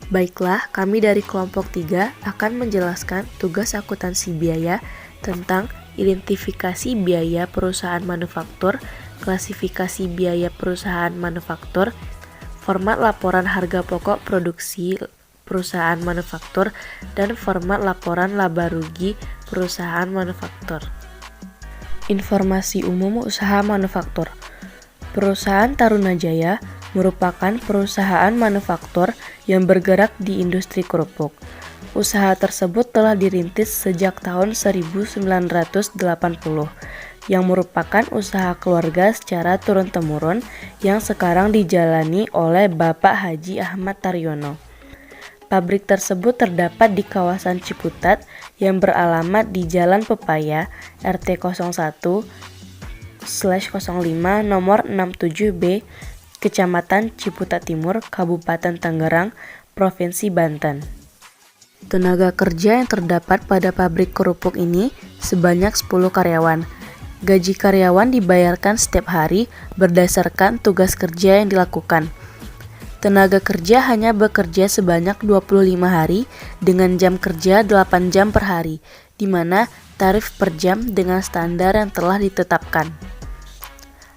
Baiklah, kami dari kelompok 3 akan menjelaskan tugas akuntansi biaya tentang identifikasi biaya perusahaan manufaktur, klasifikasi biaya perusahaan manufaktur, format laporan harga pokok produksi perusahaan manufaktur, dan format laporan laba rugi perusahaan manufaktur. Informasi umum usaha manufaktur. Perusahaan Tarunajaya merupakan perusahaan manufaktur yang bergerak di industri kerupuk. Usaha tersebut telah dirintis sejak tahun 1980, yang merupakan usaha keluarga secara turun-temurun yang sekarang dijalani oleh Bapak Haji Ahmad Taryono. Pabrik tersebut terdapat di kawasan Ciputat yang beralamat di Jalan Pepaya, RT 01/05 nomor 67B, Kecamatan Ciputat Timur, Kabupaten Tangerang, Provinsi Banten. Tenaga kerja yang terdapat pada pabrik kerupuk ini sebanyak 10 karyawan. Gaji karyawan dibayarkan setiap hari berdasarkan tugas kerja yang dilakukan. Tenaga kerja hanya bekerja sebanyak 25 hari dengan jam kerja 8 jam per hari, di mana tarif per jam dengan standar yang telah ditetapkan.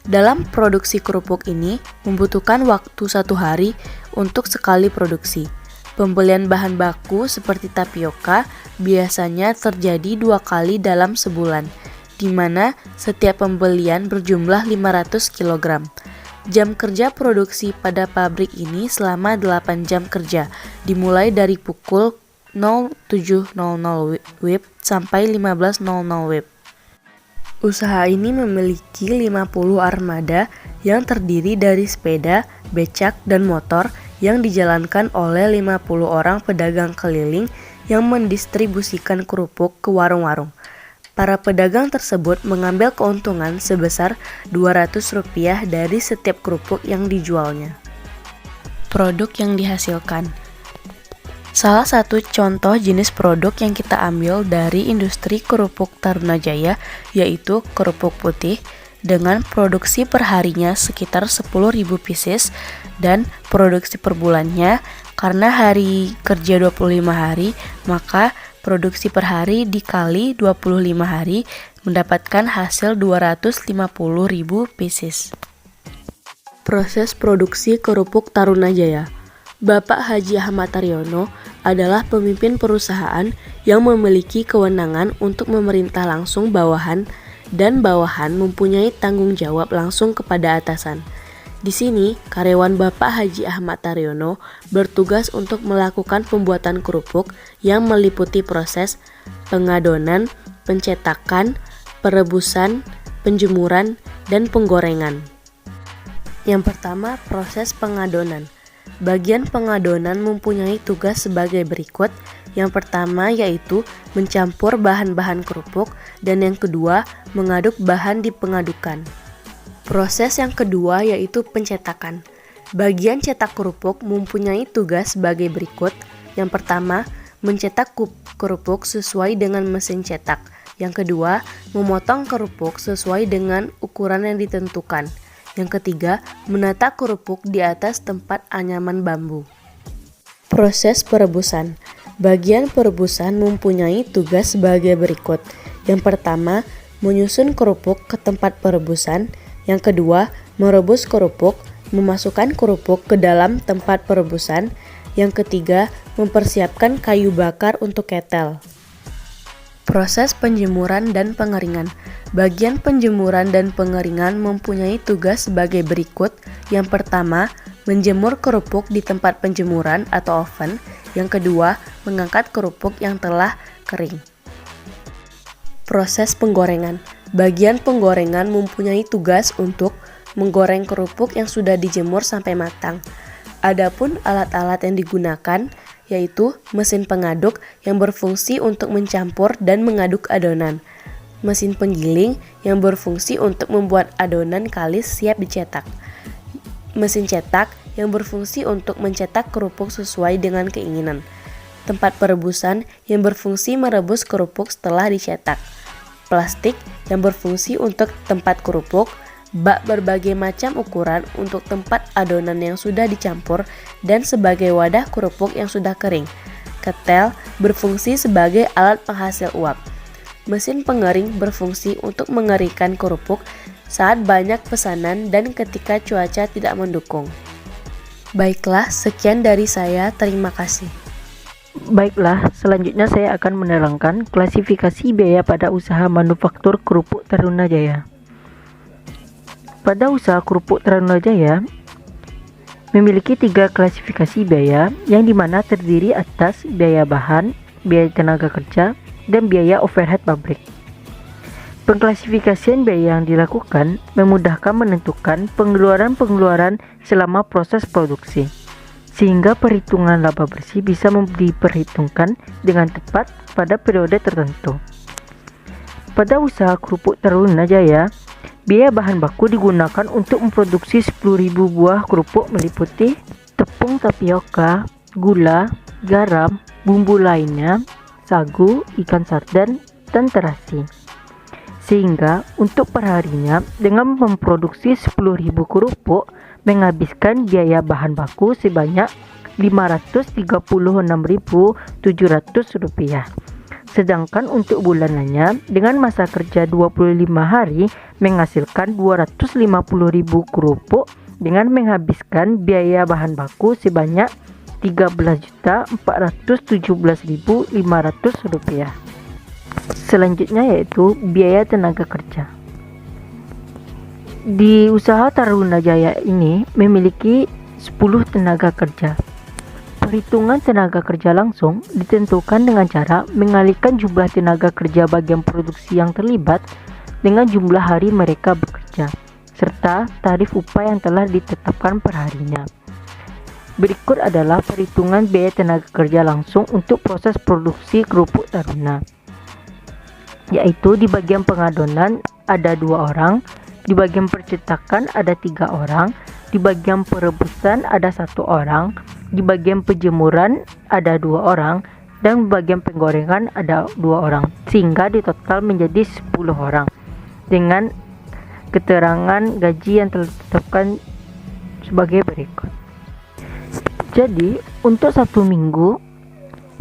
Dalam produksi kerupuk ini membutuhkan waktu 1 hari untuk sekali produksi. Pembelian bahan baku seperti tapioka biasanya terjadi 2 kali dalam sebulan, di mana setiap pembelian berjumlah 500 kg. Jam kerja produksi pada pabrik ini selama 8 jam kerja, dimulai dari pukul 07.00 WIB sampai 15.00 WIB. Usaha ini memiliki 50 armada yang terdiri dari sepeda, becak, dan motor yang dijalankan oleh 50 orang pedagang keliling yang mendistribusikan kerupuk ke warung-warung. Para pedagang tersebut mengambil keuntungan sebesar Rp200 dari setiap kerupuk yang dijualnya. Produk yang dihasilkan. Salah satu contoh jenis produk yang kita ambil dari industri kerupuk Tarunajaya yaitu kerupuk putih dengan produksi perharinya sekitar 10.000 pieces dan produksi per bulannya karena hari kerja 25 hari maka produksi per hari dikali 25 hari mendapatkan hasil 250.000 pieces. Proses produksi kerupuk Tarunajaya. Bapak Haji Ahmad Taryono adalah pemimpin perusahaan yang memiliki kewenangan untuk memerintah langsung bawahan dan bawahan mempunyai tanggung jawab langsung kepada atasan. Di sini, karyawan Bapak Haji Ahmad Taryono bertugas untuk melakukan pembuatan kerupuk yang meliputi proses pengadonan, pencetakan, perebusan, penjemuran, dan penggorengan. Yang pertama, proses pengadonan. Bagian pengadonan mempunyai tugas sebagai berikut. Yang pertama yaitu mencampur bahan-bahan kerupuk dan yang kedua mengaduk bahan di pengadukan. Proses yang kedua yaitu pencetakan. Bagian cetak kerupuk mempunyai tugas sebagai berikut. Yang pertama, mencetak kerupuk sesuai dengan mesin cetak. Yang kedua, memotong kerupuk sesuai dengan ukuran yang ditentukan. Yang ketiga, menata kerupuk di atas tempat anyaman bambu. Proses perebusan. Bagian perebusan mempunyai tugas sebagai berikut. Yang pertama, menyusun kerupuk ke tempat perebusan. Yang kedua, merebus kerupuk, memasukkan kerupuk ke dalam tempat perebusan. Yang ketiga, mempersiapkan kayu bakar untuk ketel. Proses penjemuran dan pengeringan. Bagian penjemuran dan pengeringan mempunyai tugas sebagai berikut. Yang pertama, menjemur kerupuk di tempat penjemuran atau oven. Yang kedua, mengangkat kerupuk yang telah kering. Proses penggorengan. Bagian penggorengan mempunyai tugas untuk menggoreng kerupuk yang sudah dijemur sampai matang. Adapun alat-alat yang digunakan yaitu mesin pengaduk yang berfungsi untuk mencampur dan mengaduk adonan, mesin penggiling yang berfungsi untuk membuat adonan kalis siap dicetak, mesin cetak yang berfungsi untuk mencetak kerupuk sesuai dengan keinginan, tempat perebusan yang berfungsi merebus kerupuk setelah dicetak, plastik yang berfungsi untuk tempat kerupuk, bak berbagai macam ukuran untuk tempat adonan yang sudah dicampur, dan sebagai wadah kerupuk yang sudah kering. Ketel berfungsi sebagai alat penghasil uap. Mesin pengering berfungsi untuk mengeringkan kerupuk saat banyak pesanan dan ketika cuaca tidak mendukung. Baiklah, sekian dari saya. Terima kasih. Baiklah, selanjutnya saya akan menerangkan klasifikasi biaya pada usaha manufaktur kerupuk Tarunajaya. Pada usaha kerupuk Tarunajaya memiliki 3 klasifikasi biaya yang dimana terdiri atas biaya bahan, biaya tenaga kerja, dan biaya overhead pabrik. Pengklasifikasian biaya yang dilakukan memudahkan menentukan pengeluaran-pengeluaran selama proses produksi, sehingga perhitungan laba bersih bisa diperhitungkan dengan tepat pada periode tertentu. Pada usaha kerupuk Tarunajaya, biaya bahan baku digunakan untuk memproduksi 10.000 buah kerupuk meliputi tepung tapioka, gula, garam, bumbu lainnya, sagu, ikan sarden, dan terasi. Sehingga untuk perharinya dengan memproduksi 10.000 kerupuk menghabiskan biaya bahan baku sebanyak Rp536.700. Sedangkan untuk bulanannya dengan masa kerja 25 hari menghasilkan 250.000 kerupuk dengan menghabiskan biaya bahan baku sebanyak Rp13.417.500. Selanjutnya yaitu biaya tenaga kerja. Di usaha Tarunajaya ini memiliki 10 tenaga kerja. Perhitungan tenaga kerja langsung ditentukan dengan cara mengalihkan jumlah tenaga kerja bagian produksi yang terlibat dengan jumlah hari mereka bekerja, serta tarif upah yang telah ditetapkan per harinya. Berikut adalah perhitungan biaya tenaga kerja langsung untuk proses produksi kerupuk Taruna, yaitu di bagian pengadonan ada 2 orang, di bagian percetakan ada 3 orang, di bagian perebusan ada 1 orang, di bagian penjemuran ada 2 orang, dan di bagian penggorengan ada 2 orang, sehingga di total menjadi 10 orang dengan keterangan gaji yang telah ditetapkan sebagai berikut. Jadi untuk 1 minggu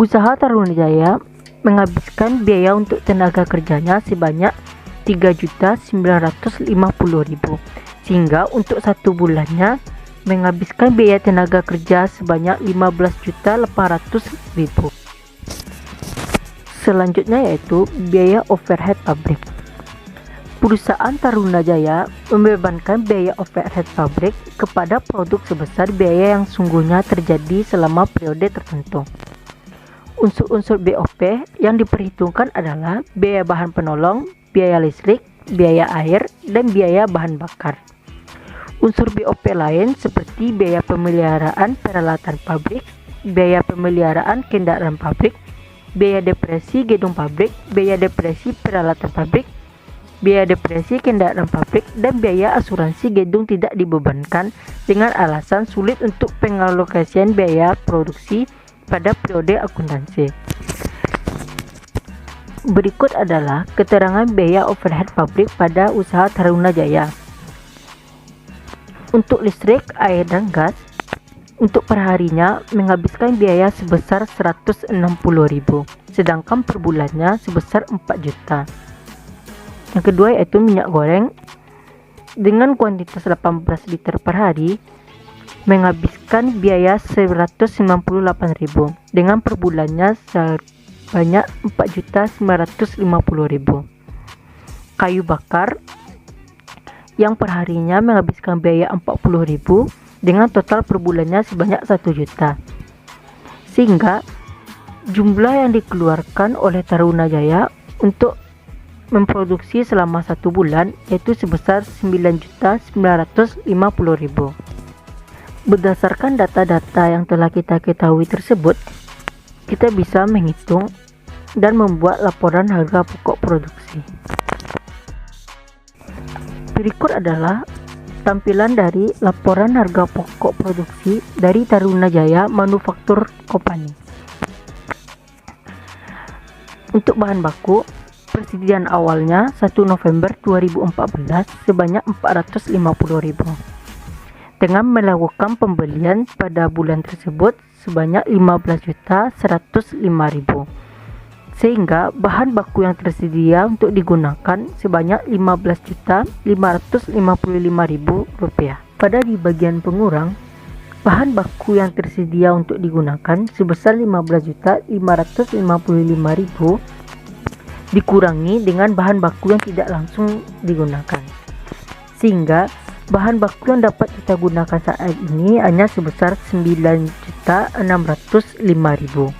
usaha Tarunajaya menghabiskan biaya untuk tenaga kerjanya sebanyak Rp3.950.000, sehingga untuk 1 bulannya menghabiskan biaya tenaga kerja sebanyak Rp15.800.000. Selanjutnya yaitu biaya overhead pabrik. Perusahaan Tarunajaya membebankan biaya overhead pabrik kepada produk sebesar biaya yang sungguhnya terjadi selama periode tertentu. Unsur-unsur BOP yang diperhitungkan adalah biaya bahan penolong, biaya listrik, biaya air, dan biaya bahan bakar. Unsur BOP lain seperti biaya pemeliharaan peralatan pabrik, biaya pemeliharaan kendaraan pabrik, biaya depresi gedung pabrik, biaya depresi peralatan pabrik, biaya depresi kendaraan pabrik, dan biaya asuransi gedung tidak dibebankan dengan alasan sulit untuk pengalokasian biaya produksi pada periode akuntansi. Berikut adalah keterangan biaya overhead pabrik pada usaha Tarunajaya. Untuk listrik, air, dan gas, untuk perharinya menghabiskan biaya sebesar Rp160.000, sedangkan per bulannya sebesar Rp4 juta. Yang kedua yaitu minyak goreng dengan kuantitas 18 liter per hari menghabiskan biaya Rp198.000 dengan per bulannya sebanyak Rp4.950.000. Kayu bakar yang perharinya menghabiskan biaya Rp40.000 dengan total per bulannya sebanyak Rp1 juta. Sehingga jumlah yang dikeluarkan oleh Tarunajaya untuk memproduksi selama 1 bulan yaitu sebesar Rp9.950.000. Berdasarkan data-data yang telah kita ketahui tersebut, kita bisa menghitung dan membuat laporan harga pokok produksi. Berikut adalah tampilan dari laporan harga pokok produksi dari Tarunajaya Manufaktur Company. Untuk bahan baku, persediaan awalnya 1 November 2014 sebanyak 450.000. Dengan melakukan pembelian pada bulan tersebut sebanyak 15.105.000. Sehingga bahan baku yang tersedia untuk digunakan sebanyak Rp15.555.000. Pada di bagian pengurang, bahan baku yang tersedia untuk digunakan sebesar Rp15.555.000 dikurangi dengan bahan baku yang tidak langsung digunakan, sehingga bahan baku yang dapat kita gunakan saat ini hanya sebesar Rp9.605.000.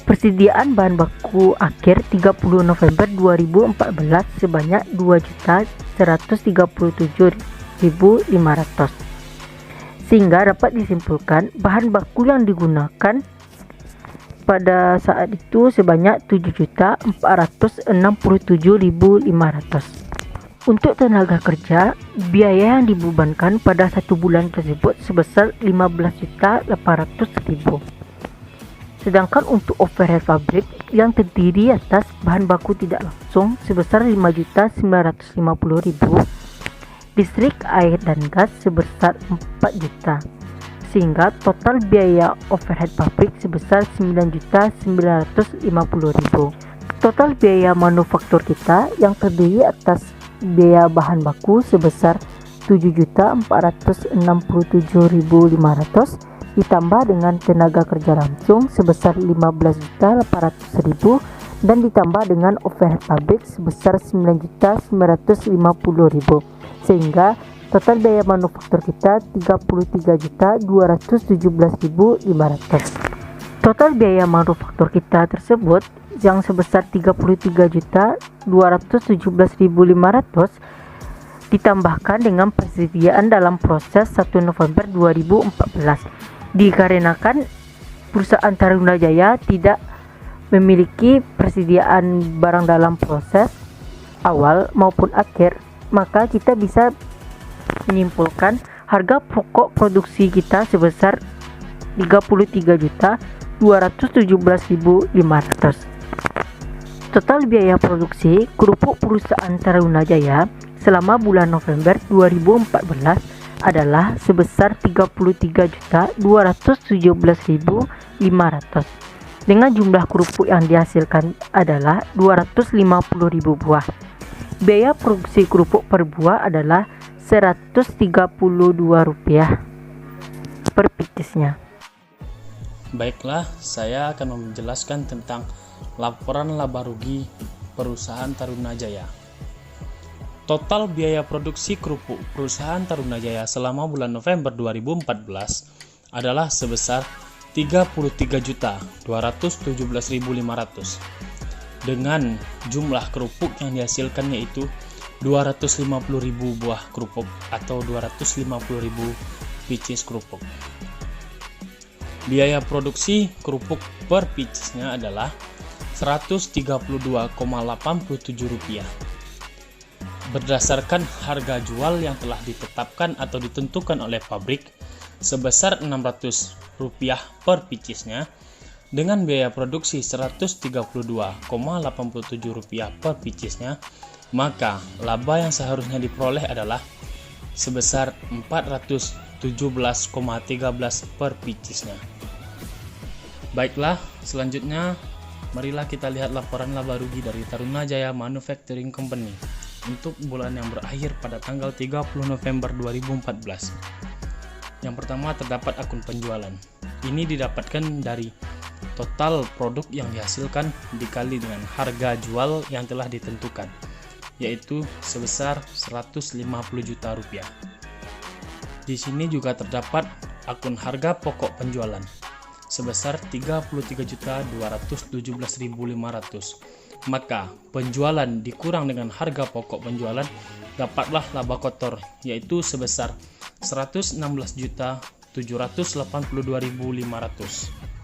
Persediaan bahan baku akhir 30 November 2014 sebanyak 2.137.500, sehingga dapat disimpulkan bahan baku yang digunakan pada saat itu sebanyak 7.467.500. Untuk tenaga kerja, biaya yang dibebankan pada satu bulan tersebut sebesar 15.800.000. Sedangkan untuk overhead pabrik yang terdiri atas bahan baku tidak langsung sebesar 5.950.000, listrik, air, dan gas sebesar 4 juta. Sehingga total biaya overhead pabrik sebesar 9.950.000. Total biaya manufaktur kita yang terdiri atas biaya bahan baku sebesar 7.467.500 ditambah dengan tenaga kerja langsung sebesar 15.800.000 dan ditambah dengan overhead pabrik sebesar 9.950.000, sehingga total biaya manufaktur kita 33.217.500. Total biaya manufaktur kita tersebut yang sebesar 33.217.500 ditambahkan dengan persediaan dalam proses 1 November 2014. Dikarenakan perusahaan Tarunajaya tidak memiliki persediaan barang dalam proses awal maupun akhir, maka kita bisa menyimpulkan harga pokok produksi kita sebesar 33.217.500. Total biaya produksi kerupuk perusahaan Tarunajaya selama bulan November 2014 adalah sebesar 33.217.500 dengan jumlah kerupuk yang dihasilkan adalah 250.000 buah. Biaya produksi kerupuk per buah adalah Rp132 per picisnya. Baiklah, saya akan menjelaskan tentang laporan laba rugi perusahaan Tarunajaya. Total biaya produksi kerupuk perusahaan Tarunajaya selama bulan November 2014 adalah sebesar 33.217.500 dengan jumlah kerupuk yang dihasilkan yaitu 250.000 buah kerupuk atau 250.000 picis kerupuk. Biaya produksi kerupuk per picisnya adalah Rp132,87. Berdasarkan harga jual yang telah ditetapkan atau ditentukan oleh pabrik sebesar Rp600 per picisnya, dengan biaya produksi Rp132,87 per picisnya, maka laba yang seharusnya diperoleh adalah sebesar Rp417,13 per picisnya. Baiklah, selanjutnya marilah kita lihat laporan laba rugi dari Tarunajaya Manufacturing Company untuk bulan yang berakhir pada tanggal 30 November 2014. Yang pertama terdapat akun penjualan. Ini didapatkan dari total produk yang dihasilkan dikali dengan harga jual yang telah ditentukan, yaitu sebesar Rp150 juta. Di sini juga terdapat akun harga pokok penjualan sebesar Rp33.217.500. Maka penjualan dikurang dengan harga pokok penjualan dapatlah laba kotor, yaitu sebesar Rp116.782.500.